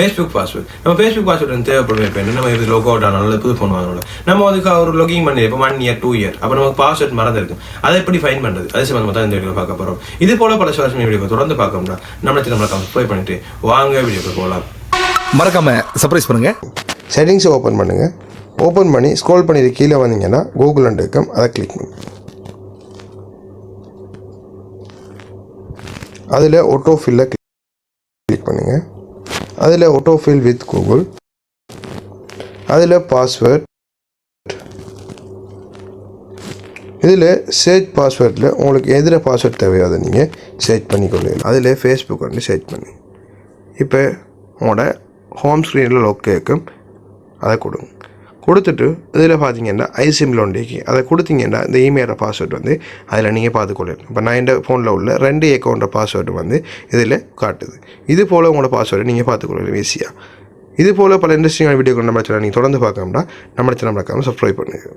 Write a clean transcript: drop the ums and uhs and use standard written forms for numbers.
Facebook password நம்ம Facebook password வந்து தேவைப்படும். இப்போ என்ன நம்ம இது லோக் அவுட் ஆனாலும் புது ஃபோன் வாங்கணும் நம்ம அதுக்கு ஒரு லொகிங் பண்ணி இப்போ 1 year 2 year அப்போ நமக்கு பாஸ்வேர்ட் மறந்துருக்கும். அதை எப்படி ஃபைன் பண்ணுறது அதே சம்பந்தமாக தான் இந்த வீடியோ பார்க்க போகிறோம். இது போல பல சுவாரஸ்யமான வீடியோ தொடர்ந்து பார்க்கணும்னா நம்மளை சப்ஸ்கிரைப் பண்ணிட்டு வாங்க வீடியோக்கு போகலாம். மறக்காம சர்ப்ரைஸ் பண்ணுங்க. செட்டிங்ஸை ஓப்பன் பண்ணுங்கள். ஓப்பன் பண்ணி ஸ்க்ரோல் பண்ணிட்டு கீழே வந்தீங்கன்னா கூகுள் இருக்கும், அதை கிளிக் பண்ணுங்க. அதில் ஆட்டோஃபில்லை கிளிக் பண்ணுங்கள். அதில் ஆட்டோஃபில் வித் கூகுள், அதில் பாஸ்வேர்ட், இதில் சர்ச் பாஸ்வேர்டில் உங்களுக்கு எதிர பாஸ்வேர்ட் தேவையோ அதை நீங்கள் சர்ச் பண்ணிக்கொள்ளலாம். அதில் ஃபேஸ்புக் வந்து சர்ச் பண்ணி இப்போ உங்களோட ஹோம் ஸ்க்ரீனில் லொக் கேட்கும், அதை கொடுத்துட்டு இதில் பார்த்தீங்கன்னா ஐசிஎம்மில் ஒன்றைக்கு அதை கொடுத்தீங்கன்னா இந்த இமெயிலோட பாஸ்வேர்டு வந்து அதில் நீங்கள் பார்த்துக்கொள்ளலாம். இப்போ நான் இந்த ஃபோனில் உள்ள 2 அக்கௌண்ட்டோட பாஸ்வேர்டு வந்து இதில் காட்டுது. இது போல் உங்களோட பாஸ்வேர்டை நீங்கள் பார்த்துக்கொள்ளலாம் ஈஸியாக. இது போல் பல இன்ட்ரெஸ்டிங்கான வீடியோ நம்ம சேனல் நீங்கள் தொடர்ந்து பார்க்கணும்னா நம்ம சேனல் மறக்காமல் சப்ஸ்கிரைப் பண்ணுங்கள்.